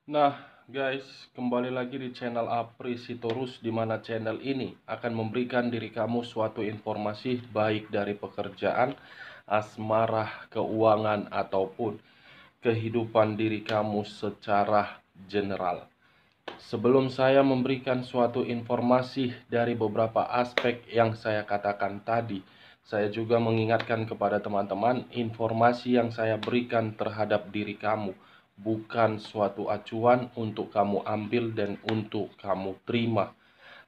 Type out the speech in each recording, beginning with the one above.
Nah, guys, kembali lagi di channel Apri Sitorus, di mana channel ini akan memberikan diri kamu suatu informasi baik dari pekerjaan, asmara, keuangan, ataupun kehidupan diri kamu secara general. Sebelum saya memberikan suatu informasi dari beberapa aspek yang saya katakan tadi, saya juga mengingatkan kepada teman-teman, informasi yang saya berikan terhadap diri kamu bukan suatu acuan untuk kamu ambil dan untuk kamu terima.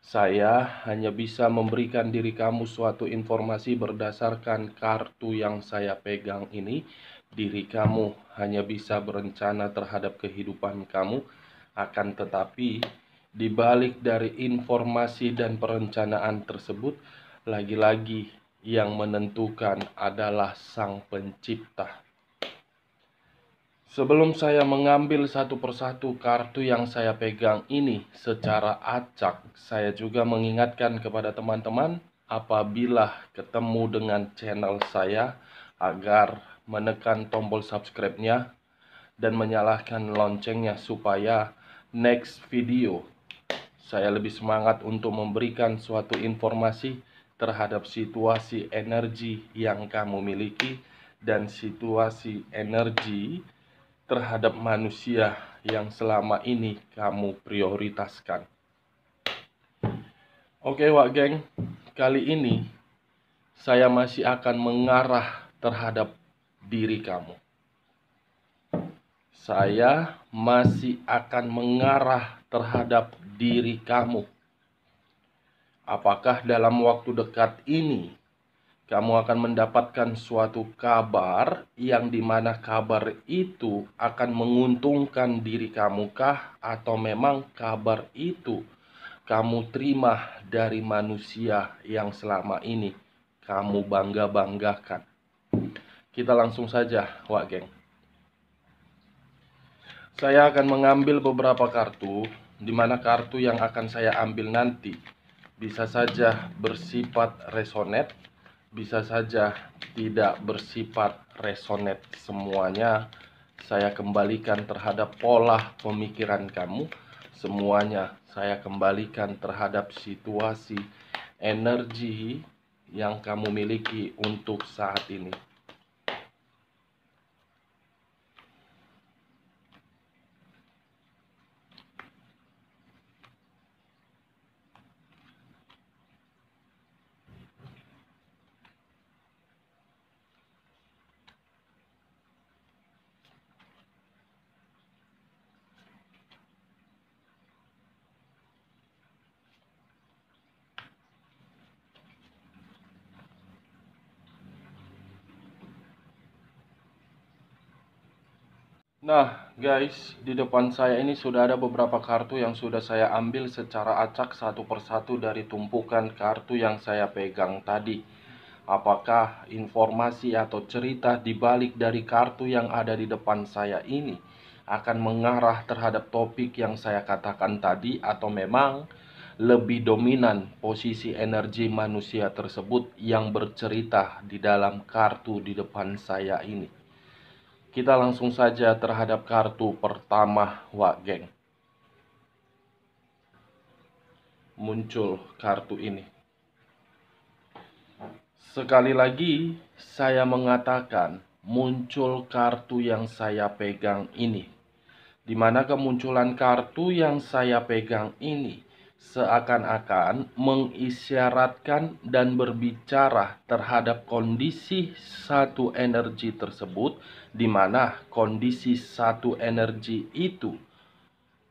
Saya hanya bisa memberikan diri kamu suatu informasi berdasarkan kartu yang saya pegang ini. Diri kamu hanya bisa berencana terhadap kehidupan kamu, akan tetapi di balik dari informasi dan perencanaan tersebut, lagi-lagi yang menentukan adalah Sang Pencipta. Sebelum saya mengambil satu persatu kartu yang saya pegang ini secara acak, saya juga mengingatkan kepada teman-teman apabila ketemu dengan channel saya agar menekan tombol subscribe-nya dan menyalakan loncengnya supaya next video saya lebih semangat untuk memberikan suatu informasi terhadap situasi energi yang kamu miliki dan situasi energi terhadap manusia yang selama ini kamu prioritaskan. Oke, Wak Geng, kali ini saya masih akan mengarah terhadap diri kamu. Saya masih akan mengarah terhadap diri kamu. Apakah dalam waktu dekat ini kamu akan mendapatkan suatu kabar yang dimana kabar itu akan menguntungkan diri kamu kah? Atau memang kabar itu kamu terima dari manusia yang selama ini kamu bangga-banggakan? Kita langsung saja, Wak Geng. Saya akan mengambil beberapa kartu, di mana kartu yang akan saya ambil nanti bisa saja bersifat resonate, bisa saja tidak bersifat resonate. Semuanya saya kembalikan terhadap pola pemikiran kamu. Semuanya saya kembalikan terhadap situasi energi yang kamu miliki untuk saat ini. Nah, guys, di depan saya ini sudah ada beberapa kartu yang sudah saya ambil secara acak satu persatu dari tumpukan kartu yang saya pegang tadi. Apakah informasi atau cerita di balik dari kartu yang ada di depan saya ini akan mengarah terhadap topik yang saya katakan tadi, atau memang lebih dominan posisi energi manusia tersebut yang bercerita di dalam kartu di depan saya ini? Kita langsung saja terhadap kartu pertama, Wak Geng. Muncul kartu ini. Sekali lagi saya mengatakan muncul kartu yang saya pegang ini. Di mana kemunculan kartu yang saya pegang ini seakan-akan mengisyaratkan dan berbicara terhadap kondisi satu energi tersebut, di mana kondisi satu energi itu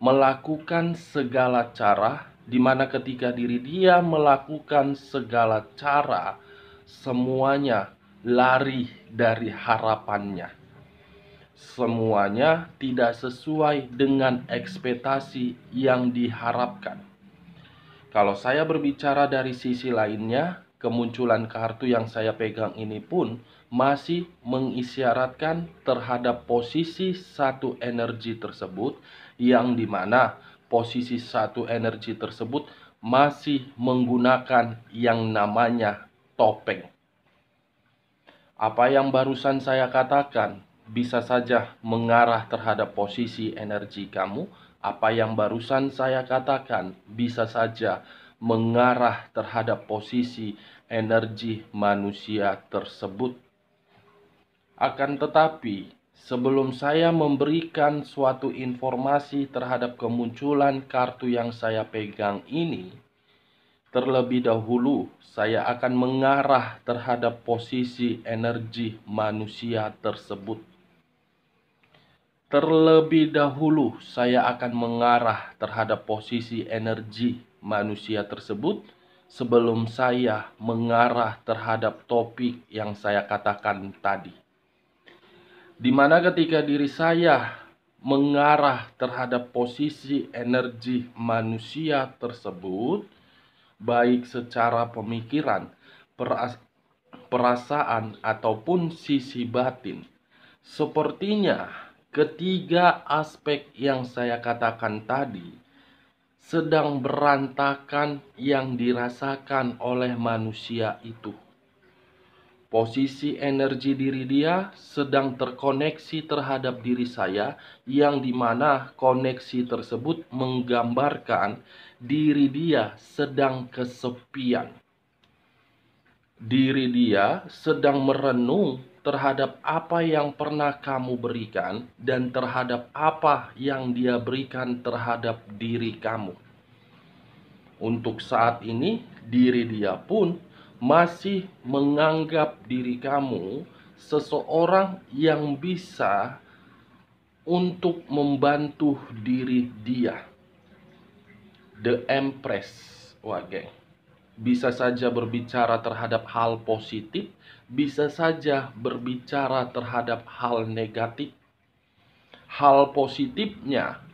melakukan segala cara, di mana ketika diri dia melakukan segala cara, semuanya lari dari harapannya. Semuanya tidak sesuai dengan ekspektasi yang diharapkan. Kalau saya berbicara dari sisi lainnya, kemunculan kartu yang saya pegang ini pun masih mengisyaratkan terhadap posisi satu energi tersebut, yang dimana posisi satu energi tersebut masih menggunakan yang namanya topeng. Apa yang barusan saya katakan bisa saja mengarah terhadap posisi energi kamu. Apa yang barusan saya katakan bisa saja mengarah terhadap posisi energi manusia tersebut. Akan tetapi, sebelum saya memberikan suatu informasi terhadap kemunculan kartu yang saya pegang ini, terlebih dahulu saya akan mengarah terhadap posisi energi manusia tersebut. Terlebih dahulu saya akan mengarah terhadap posisi energi manusia tersebut sebelum saya mengarah terhadap topik yang saya katakan tadi. Di mana ketika diri saya mengarah terhadap posisi energi manusia tersebut, baik secara pemikiran, perasaan, ataupun sisi batin, sepertinya ketiga aspek yang saya katakan tadi sedang berantakan yang dirasakan oleh manusia itu. Posisi energi diri dia sedang terkoneksi terhadap diri saya, yang dimana koneksi tersebut menggambarkan diri dia sedang kesepian. Diri dia sedang merenung terhadap apa yang pernah kamu berikan dan terhadap apa yang dia berikan terhadap diri kamu. Untuk saat ini, diri dia pun masih menganggap diri kamu seseorang yang bisa untuk membantu diri dia. The Empress, wah geng, bisa saja berbicara terhadap hal positif, bisa saja berbicara terhadap hal negatif. Hal positifnya,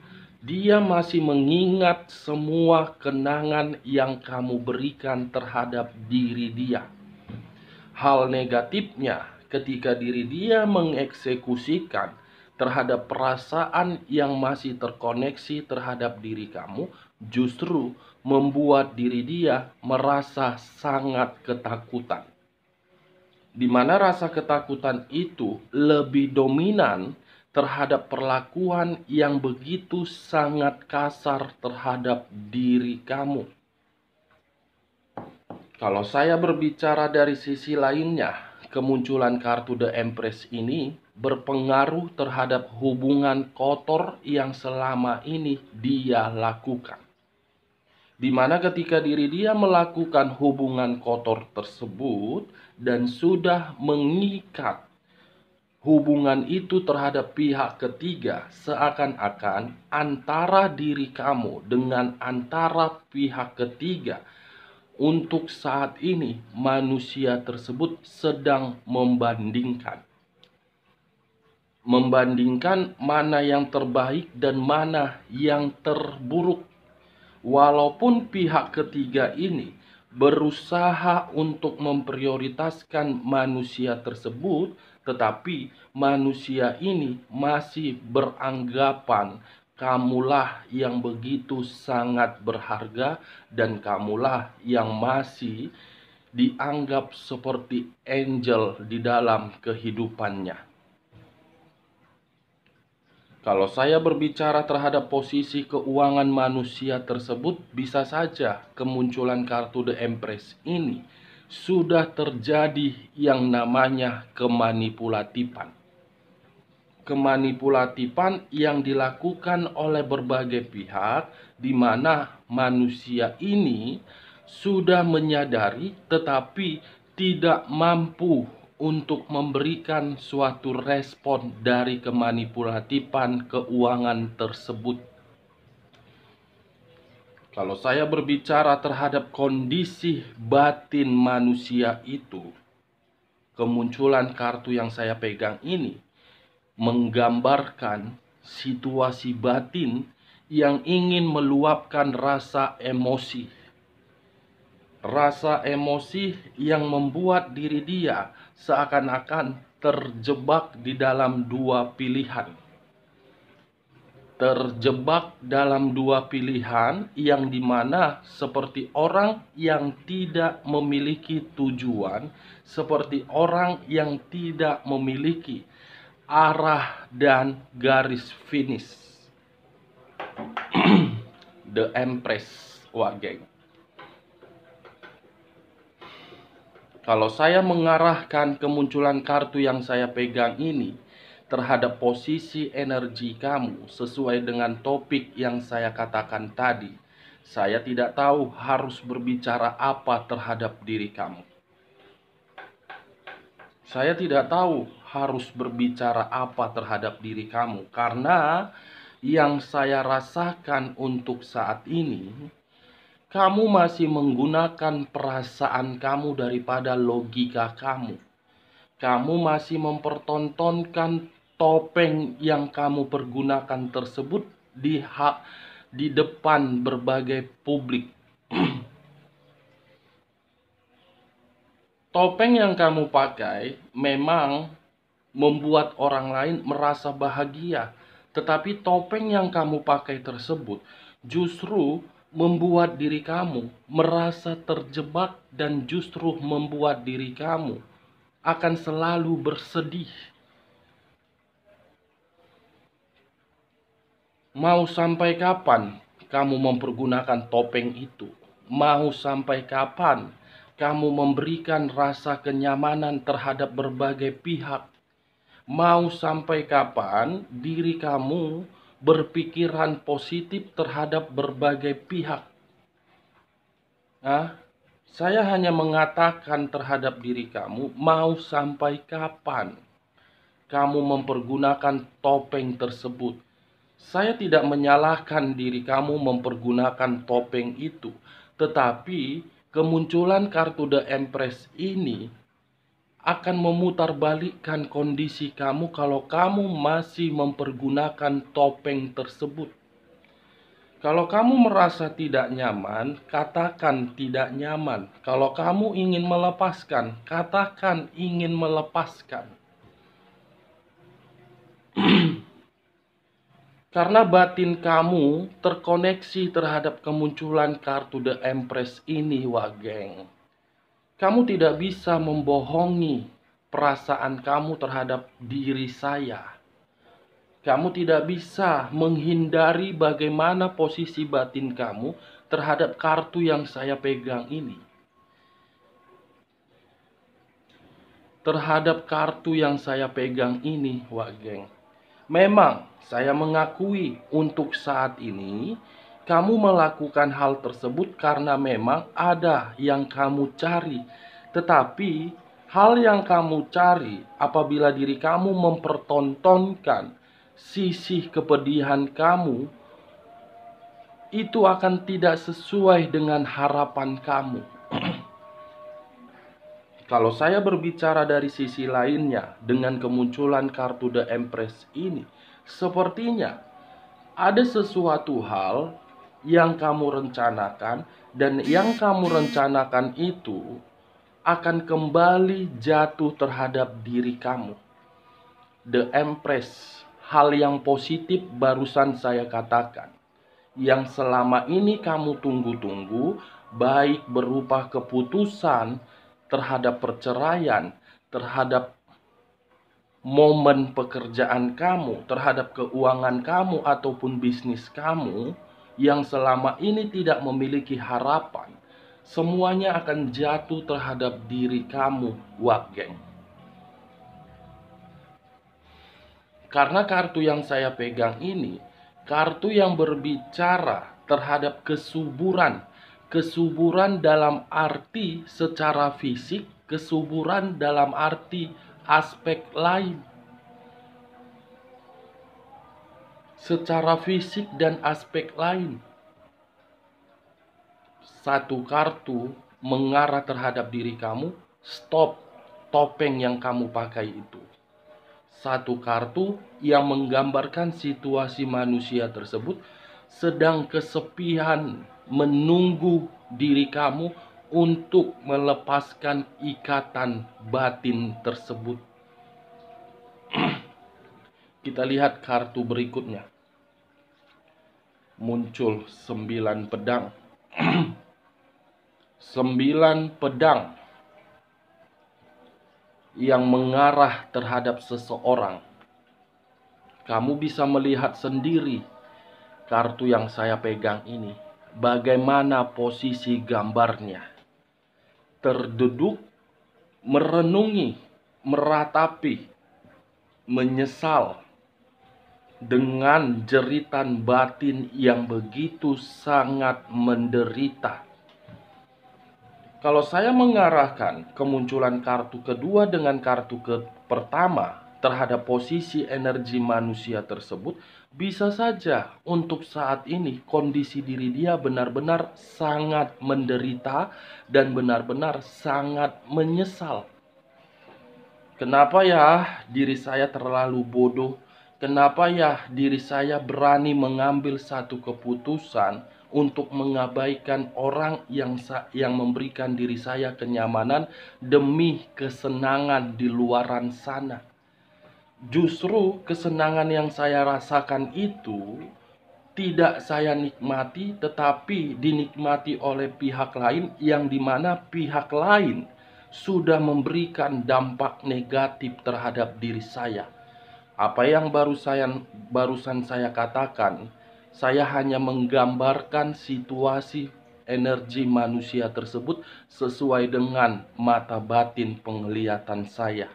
dia masih mengingat semua kenangan yang kamu berikan terhadap diri dia. Hal negatifnya, ketika diri dia mengeksekusikan terhadap perasaan yang masih terkoneksi terhadap diri kamu, justru membuat diri dia merasa sangat ketakutan. Di mana rasa ketakutan itu lebih dominan terhadap perlakuan yang begitu sangat kasar terhadap diri kamu. Kalau saya berbicara dari sisi lainnya, kemunculan kartu The Empress ini berpengaruh terhadap hubungan kotor yang selama ini dia lakukan. Di mana ketika diri dia melakukan hubungan kotor tersebut dan sudah mengikat hubungan itu terhadap pihak ketiga, seakan-akan antara diri kamu dengan antara pihak ketiga, untuk saat ini manusia tersebut sedang membandingkan. Membandingkan mana yang terbaik dan mana yang terburuk. Walaupun pihak ketiga ini berusaha untuk memprioritaskan manusia tersebut, tetapi manusia ini masih beranggapan kamulah yang begitu sangat berharga dan kamulah yang masih dianggap seperti angel di dalam kehidupannya. Kalau saya berbicara terhadap posisi keuangan manusia tersebut, bisa saja kemunculan kartu The Empress ini sudah terjadi yang namanya kemanipulatifan. Kemanipulatifan yang dilakukan oleh berbagai pihak, di mana manusia ini sudah menyadari tetapi tidak mampu untuk memberikan suatu respon dari kemanipulatifan keuangan tersebut. Kalau saya berbicara terhadap kondisi batin manusia itu, kemunculan kartu yang saya pegang ini menggambarkan situasi batin yang ingin meluapkan rasa emosi. Rasa emosi yang membuat diri dia seakan-akan terjebak di dalam dua pilihan. Terjebak dalam dua pilihan yang dimana seperti orang yang tidak memiliki tujuan, seperti orang yang tidak memiliki arah dan garis finish. The Empress, wah geng. Kalau saya mengarahkan kemunculan kartu yang saya pegang ini terhadap posisi energi kamu sesuai dengan topik yang saya katakan tadi, saya tidak tahu harus berbicara apa terhadap diri kamu. Saya tidak tahu harus berbicara apa terhadap diri kamu, karena yang saya rasakan untuk saat ini, kamu masih menggunakan perasaan kamu daripada logika kamu. Kamu masih mempertontonkan topeng yang kamu pergunakan tersebut di depan berbagai publik. Topeng yang kamu pakai memang membuat orang lain merasa bahagia, tetapi topeng yang kamu pakai tersebut justru membuat diri kamu merasa terjebak dan justru membuat diri kamu akan selalu bersedih. Mau sampai kapan kamu mempergunakan topeng itu? Mau sampai kapan kamu memberikan rasa kenyamanan terhadap berbagai pihak? Mau sampai kapan diri kamu berpikiran positif terhadap berbagai pihak? Saya hanya mengatakan terhadap diri kamu, mau sampai kapan kamu mempergunakan topeng tersebut? Saya tidak menyalahkan diri kamu mempergunakan topeng itu, tetapi kemunculan kartu The Empress ini akan memutarbalikkan kondisi kamu kalau kamu masih mempergunakan topeng tersebut. Kalau kamu merasa tidak nyaman, katakan tidak nyaman. Kalau kamu ingin melepaskan, katakan ingin melepaskan. Karena batin kamu terkoneksi terhadap kemunculan kartu The Empress ini, wah geng. Kamu tidak bisa membohongi perasaan kamu terhadap diri saya. Kamu tidak bisa menghindari bagaimana posisi batin kamu terhadap kartu yang saya pegang ini. Terhadap kartu yang saya pegang ini, wah geng. Memang saya mengakui untuk saat ini kamu melakukan hal tersebut karena memang ada yang kamu cari. Tetapi hal yang kamu cari apabila diri kamu mempertontonkan sisi kepedihan kamu, itu akan tidak sesuai dengan harapan kamu. Kalau saya berbicara dari sisi lainnya dengan kemunculan kartu The Empress ini, sepertinya ada sesuatu hal yang kamu rencanakan dan yang kamu rencanakan itu akan kembali jatuh terhadap diri kamu. The Empress, hal yang positif barusan saya katakan. Yang selama ini kamu tunggu-tunggu, baik berupa keputusan terhadap perceraian, terhadap momen pekerjaan kamu, terhadap keuangan kamu ataupun bisnis kamu yang selama ini tidak memiliki harapan, semuanya akan jatuh terhadap diri kamu, wah geng. Karena kartu yang saya pegang ini, kartu yang berbicara terhadap kesuburan. Kesuburan dalam arti secara fisik, kesuburan dalam arti aspek lain. Secara fisik dan aspek lain. Satu kartu mengarah terhadap diri kamu, stop topeng yang kamu pakai itu. Satu kartu yang menggambarkan situasi manusia tersebut sedang kesepian menunggu diri kamu untuk melepaskan ikatan batin tersebut. Kita lihat kartu berikutnya. Muncul 9 pedang. 9 pedang yang mengarah terhadap seseorang. kamu bisa melihat sendiri kartu yang saya pegang ini, bagaimana posisi gambarnya. Terduduk, merenungi, meratapi, menyesal, dengan jeritan batin yang begitu sangat menderita. Kalau saya mengarahkan kemunculan kartu kedua dengan kartu pertama terhadap posisi energi manusia tersebut, bisa saja untuk saat ini kondisi diri dia benar-benar sangat menderita dan benar-benar sangat menyesal. Kenapa ya diri saya terlalu bodoh? Kenapa ya diri saya berani mengambil satu keputusan untuk mengabaikan orang yang memberikan diri saya kenyamanan demi kesenangan di luaran sana? Justru kesenangan yang saya rasakan itu tidak saya nikmati, tetapi dinikmati oleh pihak lain, yang dimana pihak lain sudah memberikan dampak negatif terhadap diri saya. Apa yang barusan saya katakan, saya hanya menggambarkan situasi energi manusia tersebut sesuai dengan mata batin penglihatan saya.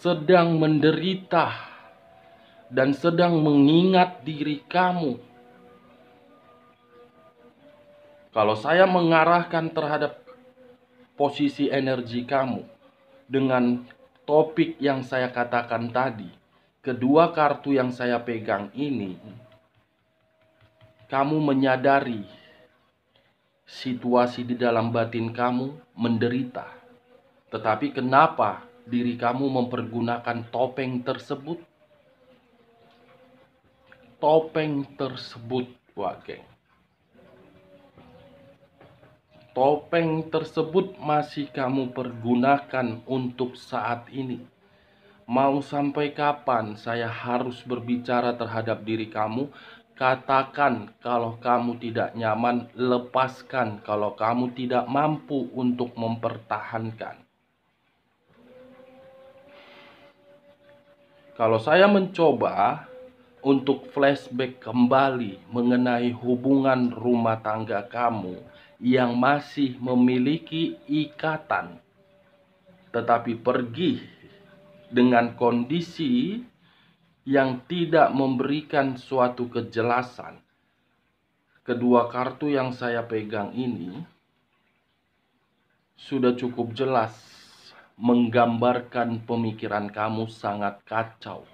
Sedang menderita dan sedang mengingat diri kamu. Kalau saya mengarahkan terhadap posisi energi kamu dengan topik yang saya katakan tadi, kedua kartu yang saya pegang ini, kamu menyadari situasi di dalam batin kamu menderita. Tetapi kenapa diri kamu mempergunakan topeng tersebut? Topeng tersebut, geng. Topeng tersebut masih kamu pergunakan untuk saat ini. Mau sampai kapan saya harus berbicara terhadap diri kamu? Katakan kalau kamu tidak nyaman, lepaskan kalau kamu tidak mampu untuk mempertahankan. Kalau saya mencoba untuk flashback kembali mengenai hubungan rumah tangga kamu yang masih memiliki ikatan, tetapi pergi dengan kondisi yang tidak memberikan suatu kejelasan. Kedua kartu yang saya pegang ini sudah cukup jelas menggambarkan pemikiran kamu sangat kacau.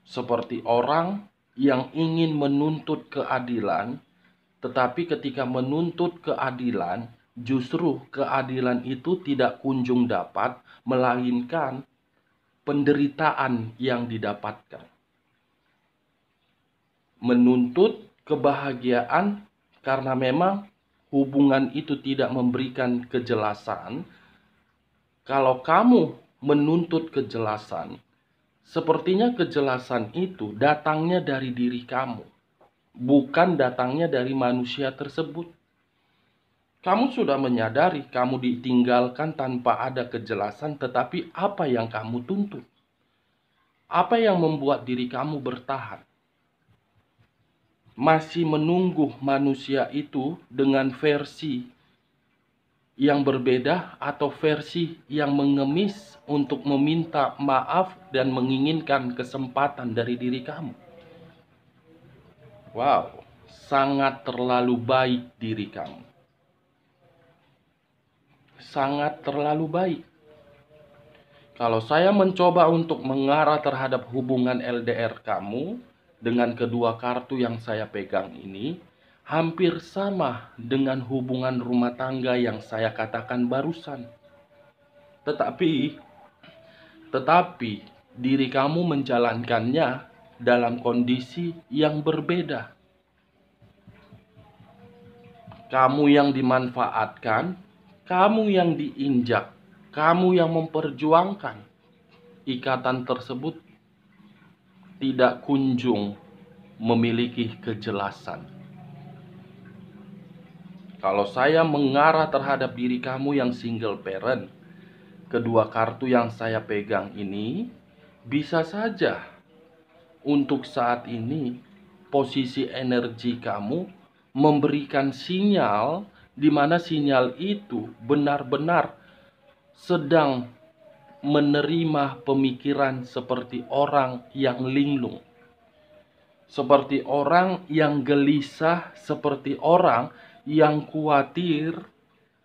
Seperti orang yang ingin menuntut keadilan, tetapi ketika menuntut keadilan, justru keadilan itu tidak kunjung dapat, melainkan penderitaan yang didapatkan. Menuntut kebahagiaan karena memang hubungan itu tidak memberikan kejelasan. Kalau kamu menuntut kejelasan, sepertinya kejelasan itu datangnya dari diri kamu, bukan datangnya dari manusia tersebut. Kamu sudah menyadari kamu ditinggalkan tanpa ada kejelasan, tetapi apa yang kamu tuntut? Apa yang membuat diri kamu bertahan? Masih menunggu manusia itu dengan versi yang berbeda atau versi yang mengemis untuk meminta maaf dan menginginkan kesempatan dari diri kamu. Wow, sangat terlalu baik diri kamu. Sangat terlalu baik. Kalau saya mencoba untuk mengarah terhadap hubungan LDR kamu dengan kedua kartu yang saya pegang ini, hampir sama dengan hubungan rumah tangga yang saya katakan barusan. Tetapi diri kamu menjalankannya dalam kondisi yang berbeda. Kamu yang dimanfaatkan, kamu yang diinjak, kamu yang memperjuangkan. Ikatan tersebut tidak kunjung memiliki kejelasan. Kalau saya mengarah terhadap diri kamu yang single parent, kedua kartu yang saya pegang ini bisa saja untuk saat ini posisi energi kamu memberikan sinyal di mana sinyal itu benar-benar sedang menerima pemikiran seperti orang yang linglung, seperti orang yang gelisah, seperti orang yang khawatir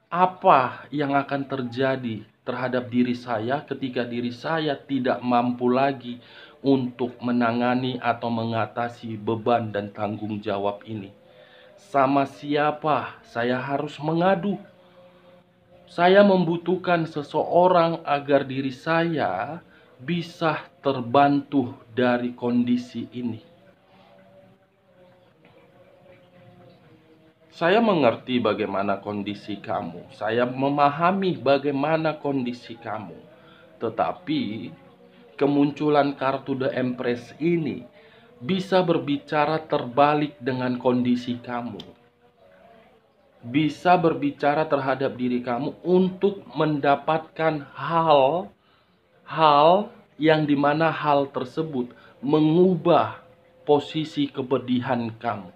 apa yang akan terjadi terhadap diri saya ketika diri saya tidak mampu lagi untuk menangani atau mengatasi beban dan tanggung jawab ini. Sama siapa saya harus mengadu? Saya membutuhkan seseorang agar diri saya bisa terbantu dari kondisi ini. Saya mengerti bagaimana kondisi kamu. Saya memahami bagaimana kondisi kamu. Tetapi kemunculan kartu The Empress ini bisa berbicara terbalik dengan kondisi kamu. Bisa berbicara terhadap diri kamu untuk mendapatkan hal yang dimana hal tersebut mengubah posisi kepedihan kamu.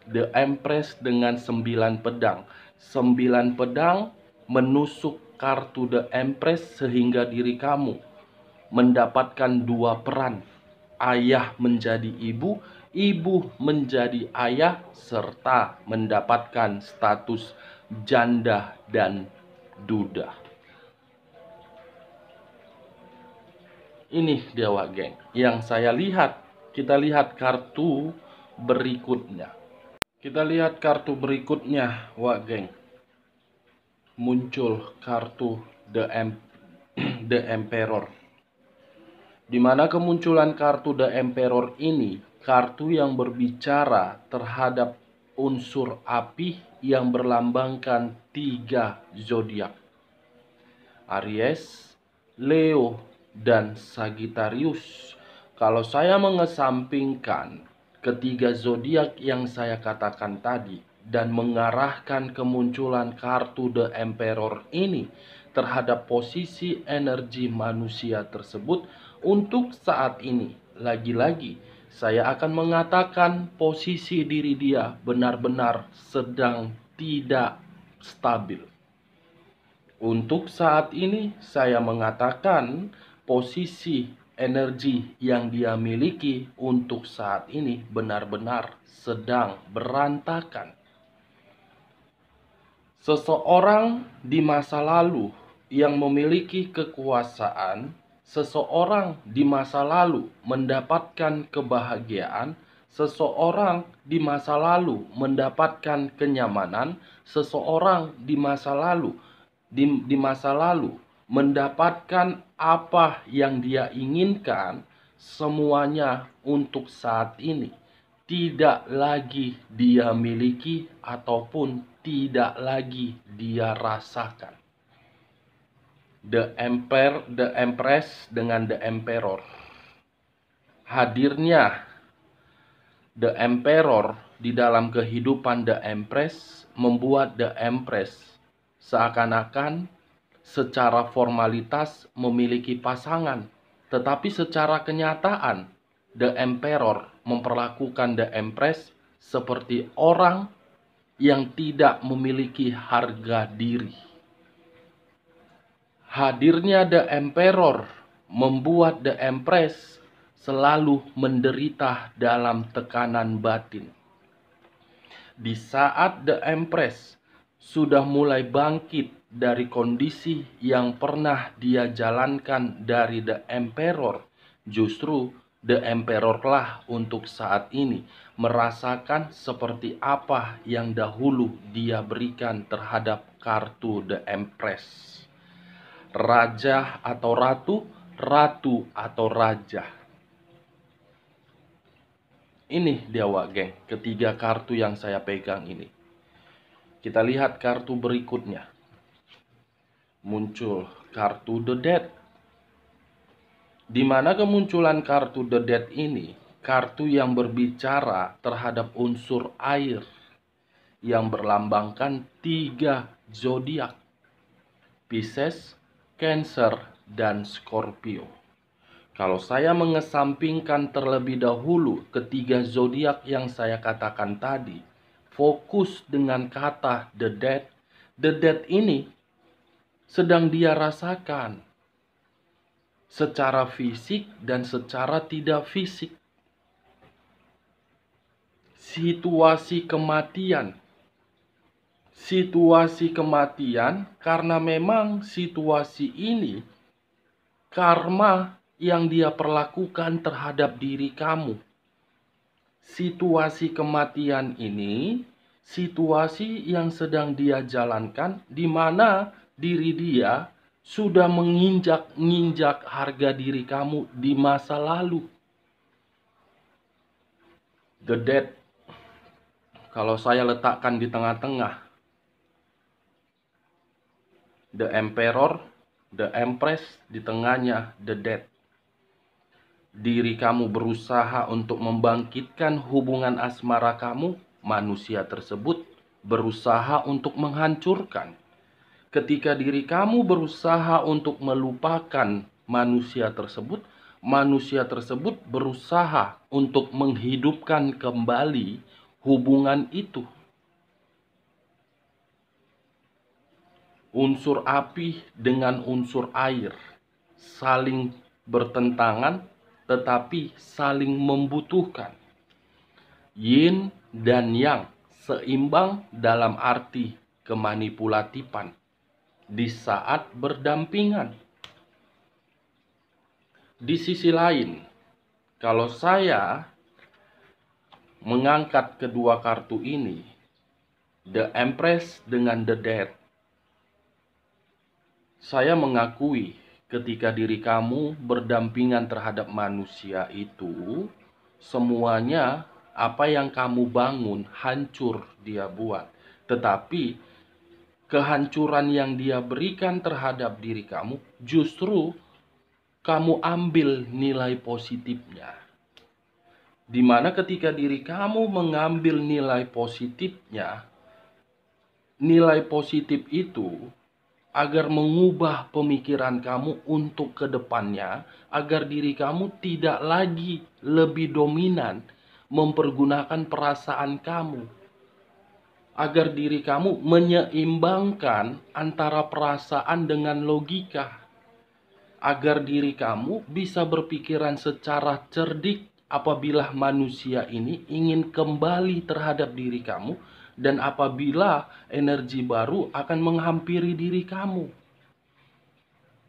The Empress dengan 9 pedang. 9 pedang menusuk kartu The Empress sehingga diri kamu mendapatkan dua peran. Ayah menjadi ibu, ibu menjadi ayah, serta mendapatkan status janda dan duda. Ini dia Wak Geng yang saya lihat. Kita lihat kartu berikutnya. Kita lihat kartu berikutnya Wak Geng. Muncul kartu The Emperor. Di mana kemunculan kartu The Emperor ini, kartu yang berbicara terhadap unsur api yang berlambangkan 3 zodiak. Aries, Leo, dan Sagittarius. Kalau saya mengesampingkan ketiga zodiak yang saya katakan tadi dan mengarahkan kemunculan kartu The Emperor ini terhadap posisi energi manusia tersebut, untuk saat ini lagi-lagi saya akan mengatakan posisi diri dia benar-benar sedang tidak stabil. Untuk saat ini saya mengatakan posisi energi yang dia miliki untuk saat ini benar-benar sedang berantakan. Seseorang di masa lalu yang memiliki kekuasaan, seseorang di masa lalu mendapatkan kebahagiaan, seseorang di masa lalu mendapatkan kenyamanan, seseorang di masa lalu mendapatkan apa yang dia inginkan, semuanya untuk saat ini tidak lagi dia miliki ataupun tidak lagi dia rasakan. The Empress dengan The Emperor. Hadirnya The Emperor di dalam kehidupan The Empress membuat The Empress seakan-akan secara formalitas memiliki pasangan, tetapi secara kenyataan The Emperor memperlakukan The Empress seperti orang yang tidak memiliki harga diri. Hadirnya The Emperor membuat The Empress selalu menderita dalam tekanan batin. Di saat The Empress sudah mulai bangkit dari kondisi yang pernah dia jalankan dari The Emperor, justru The Emperor lah untuk saat ini merasakan seperti apa yang dahulu dia berikan terhadap kartu The Empress. Raja atau ratu, ratu atau raja. Ini dia Wak Geng, ketiga kartu yang saya pegang ini. Kita lihat kartu berikutnya. Muncul kartu The Death. Di mana kemunculan kartu The Death ini, kartu yang berbicara terhadap unsur air yang berlambangkan 3 zodiak. Pisces, Cancer, dan Scorpio. Kalau saya mengesampingkan terlebih dahulu ketiga zodiak yang saya katakan tadi, fokus dengan kata the death. The death ini sedang dia rasakan secara fisik dan secara tidak fisik. Situasi kematian. Situasi kematian karena memang situasi ini karma yang dia perlakukan terhadap diri kamu. Situasi kematian ini situasi yang sedang dia jalankan di mana diri dia sudah menginjak harga diri kamu di masa lalu. The death, kalau saya letakkan di tengah-tengah, the emperor, the empress, di tengahnya the death. Diri kamu berusaha untuk membangkitkan hubungan asmara kamu, manusia tersebut berusaha untuk menghancurkan. Ketika diri kamu berusaha untuk melupakan manusia tersebut berusaha untuk menghidupkan kembali hubungan itu. Unsur api dengan unsur air saling bertentangan tetapi saling membutuhkan. Yin dan yang seimbang dalam arti kemanipulatifan di saat berdampingan. Di sisi lain, kalau saya mengangkat kedua kartu ini, the Empress dengan the Death, saya mengakui ketika diri kamu berdampingan terhadap manusia itu, semuanya apa yang kamu bangun hancur dia buat. Tetapi kehancuran yang dia berikan terhadap diri kamu, justru kamu ambil nilai positifnya. Dimana ketika diri kamu mengambil nilai positifnya, nilai positif itu agar mengubah pemikiran kamu untuk kedepannya, agar diri kamu tidak lagi lebih dominan mempergunakan perasaan kamu, agar diri kamu menyeimbangkan antara perasaan dengan logika, agar diri kamu bisa berpikiran secara cerdik apabila manusia ini ingin kembali terhadap diri kamu, dan apabila energi baru akan menghampiri diri kamu.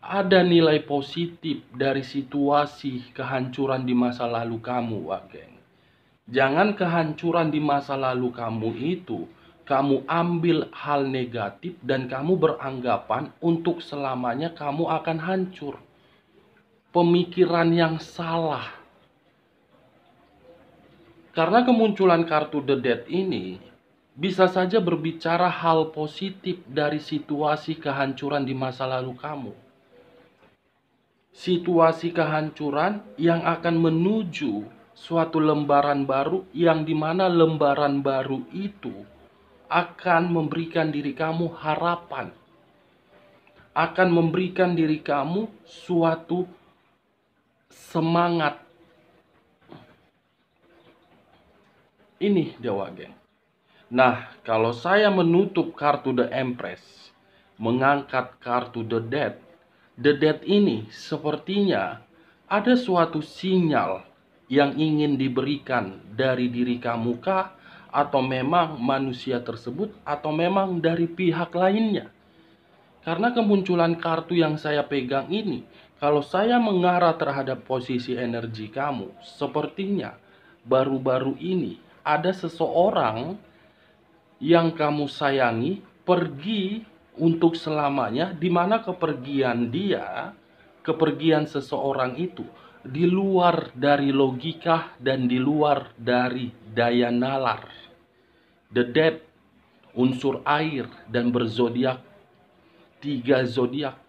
Ada nilai positif dari situasi kehancuran di masa lalu kamu, geng. Jangan kehancuran di masa lalu kamu itu kamu ambil hal negatif dan kamu beranggapan untuk selamanya kamu akan hancur. Pemikiran yang salah. Karena kemunculan kartu The Death ini bisa saja berbicara hal positif dari situasi kehancuran di masa lalu kamu. Situasi kehancuran yang akan menuju suatu lembaran baru, yang dimana lembaran baru itu akan memberikan diri kamu harapan. Akan memberikan diri kamu suatu semangat. Ini Dewa Geng. Nah, kalau saya menutup kartu The Empress, mengangkat kartu The Death ini sepertinya ada suatu sinyal yang ingin diberikan dari diri kamu kah, atau memang manusia tersebut, atau memang dari pihak lainnya. Karena kemunculan kartu yang saya pegang ini, kalau saya mengarah terhadap posisi energi kamu, sepertinya baru-baru ini ada seseorang yang kamu sayangi pergi untuk selamanya, di mana kepergian seseorang itu di luar dari logika dan di luar dari daya nalar. The Death, unsur air dan berzodiak 3 zodiak,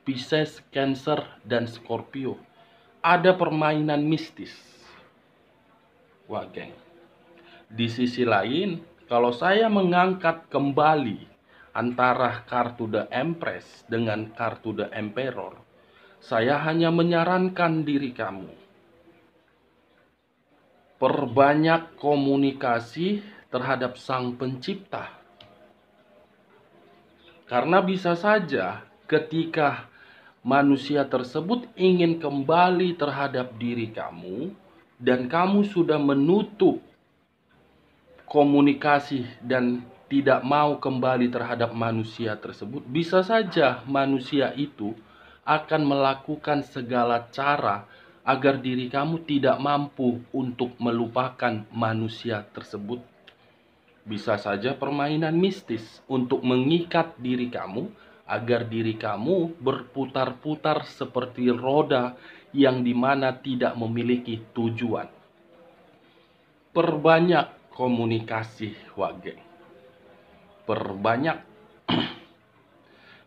Pisces, Cancer, dan Scorpio. Ada permainan mistis. Wah, geng. Di sisi lain, kalau saya mengangkat kembali antara kartu The Empress dengan kartu The Emperor, saya hanya menyarankan diri kamu, perbanyak komunikasi terhadap Sang Pencipta. Karena bisa saja ketika manusia tersebut ingin kembali terhadap diri kamu dan kamu sudah menutup komunikasi dan tidak mau kembali terhadap manusia tersebut, bisa saja manusia itu akan melakukan segala cara agar diri kamu tidak mampu untuk melupakan manusia tersebut. Bisa saja permainan mistis untuk mengikat diri kamu agar diri kamu berputar-putar seperti roda yang dimana tidak memiliki tujuan. Perbanyak komunikasi, Wage. Perbanyak.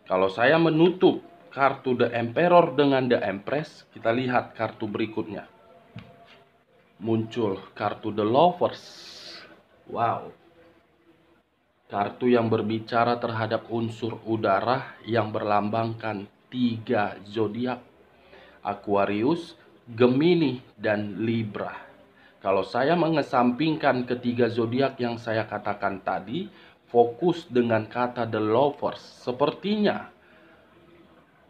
Kalau saya menutup kartu The Emperor dengan The Empress, kita lihat kartu berikutnya. Muncul kartu The Lovers. Wow. Kartu yang berbicara terhadap unsur udara yang berlambangkan 3 zodiak: Aquarius, Gemini, dan Libra. Kalau saya mengesampingkan ketiga zodiak yang saya katakan tadi, fokus dengan kata The Lovers, sepertinya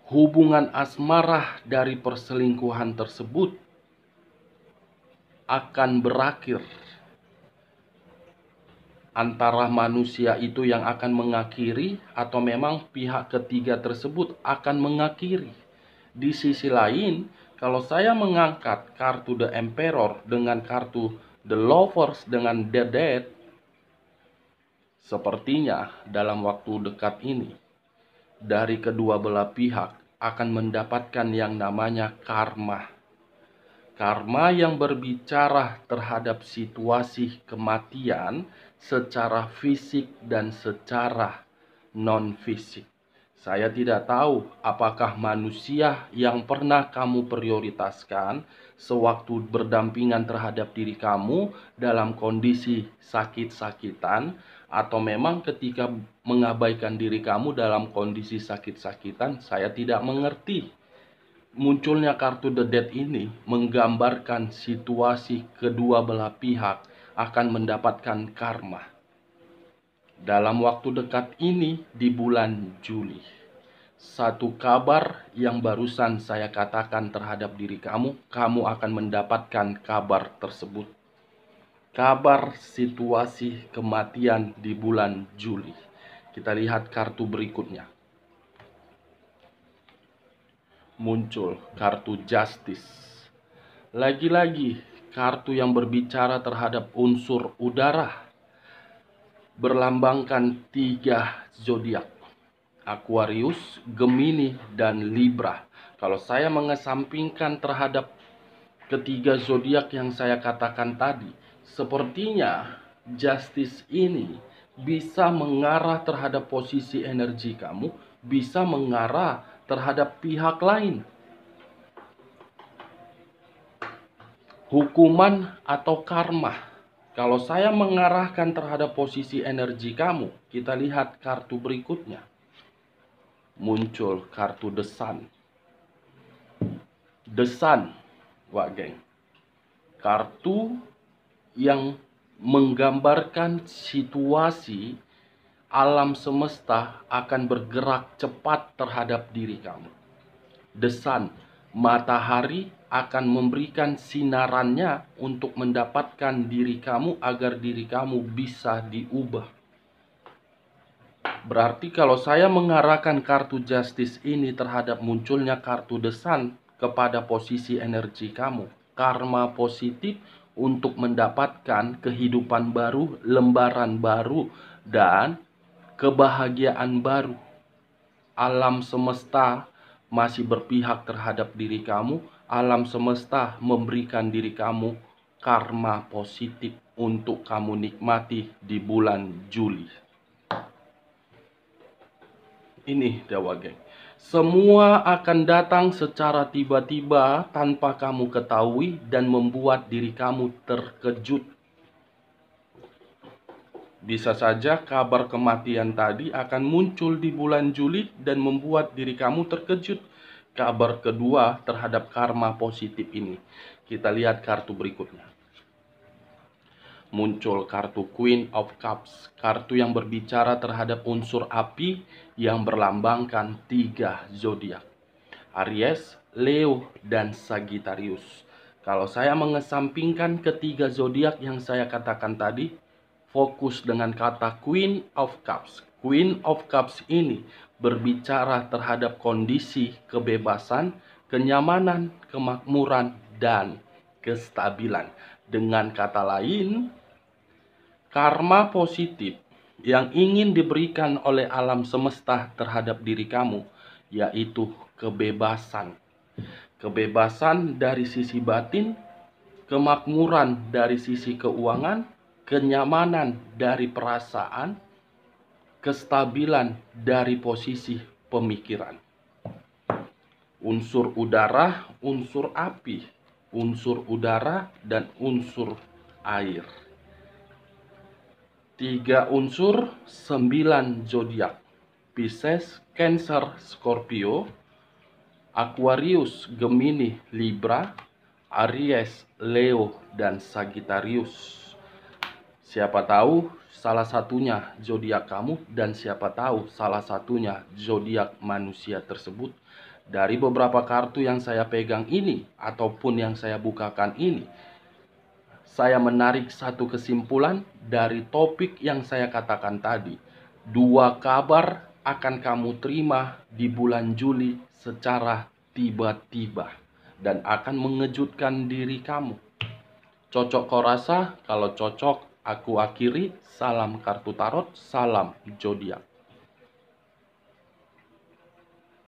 hubungan asmara dari perselingkuhan tersebut akan berakhir. Antara manusia itu yang akan mengakhiri atau memang pihak ketiga tersebut akan mengakhiri. Di sisi lain, kalau saya mengangkat kartu The Emperor dengan kartu The Lovers dengan The Death, sepertinya dalam waktu dekat ini dari kedua belah pihak akan mendapatkan yang namanya karma. Karma yang berbicara terhadap situasi kematian secara fisik dan secara non-fisik. Saya tidak tahu apakah manusia yang pernah kamu prioritaskan sewaktu berdampingan terhadap diri kamu dalam kondisi sakit-sakitan, atau memang ketika mengabaikan diri kamu dalam kondisi sakit-sakitan. Saya tidak mengerti. Munculnya kartu The Death ini menggambarkan situasi kedua belah pihak akan mendapatkan karma dalam waktu dekat ini di bulan Juli. Satu kabar yang barusan saya katakan terhadap diri kamu, kamu akan mendapatkan kabar tersebut. Kabar situasi kematian di bulan Juli. Kita lihat kartu berikutnya. Muncul kartu Justice. Lagi-lagi kartu yang berbicara terhadap unsur udara, berlambangkan 3 zodiak: Aquarius, Gemini, dan Libra. Kalau saya mengesampingkan terhadap ketiga zodiak yang saya katakan tadi, sepertinya Justice ini bisa mengarah terhadap posisi energi kamu, bisa mengarah terhadap pihak lain. Hukuman atau karma. Kalau saya mengarahkan terhadap posisi energi kamu, kita lihat kartu berikutnya. Muncul kartu The Sun. The Sun, Wak Geng. Kartu yang menggambarkan situasi alam semesta akan bergerak cepat terhadap diri kamu. The Sun, matahari akan memberikan sinarannya untuk mendapatkan diri kamu agar diri kamu bisa diubah. Berarti kalau saya mengarahkan kartu Justice ini terhadap munculnya kartu The Sun kepada posisi energi kamu, karma positif untuk mendapatkan kehidupan baru, lembaran baru, dan kebahagiaan baru. Alam semesta masih berpihak terhadap diri kamu. Alam semesta memberikan diri kamu karma positif untuk kamu nikmati di bulan Juli. Ini Dewa Geng. Semua akan datang secara tiba-tiba tanpa kamu ketahui dan membuat diri kamu terkejut. Bisa saja kabar kematian tadi akan muncul di bulan Juli dan membuat diri kamu terkejut. Kabar kedua terhadap karma positif ini. Kita lihat kartu berikutnya. Muncul kartu Queen of Cups, kartu yang berbicara terhadap unsur api yang berlambangkan 3 zodiak: Aries, Leo, dan Sagittarius. Kalau saya mengesampingkan ketiga zodiak yang saya katakan tadi, fokus dengan kata Queen of Cups. Queen of Cups ini berbicara terhadap kondisi kebebasan, kenyamanan, kemakmuran, dan kestabilan. Dengan kata lain, karma positif yang ingin diberikan oleh alam semesta terhadap diri kamu, yaitu kebebasan. Kebebasan dari sisi batin, kemakmuran dari sisi keuangan, kenyamanan dari perasaan, kestabilan dari posisi pemikiran. Unsur udara, unsur api, unsur udara, dan unsur air. 3 unsur, 9 zodiak: Pisces, Cancer, Scorpio, Aquarius, Gemini, Libra, Aries, Leo, dan Sagittarius. Siapa tahu salah satunya zodiak kamu, dan siapa tahu salah satunya zodiak manusia tersebut. Dari beberapa kartu yang saya pegang ini ataupun yang saya bukakan ini, saya menarik satu kesimpulan dari topik yang saya katakan tadi. 2 kabar akan kamu terima di bulan Juli secara tiba-tiba dan akan mengejutkan diri kamu. Cocok kau rasa? Kalau cocok, aku akhiri. Salam kartu tarot, salam zodiak.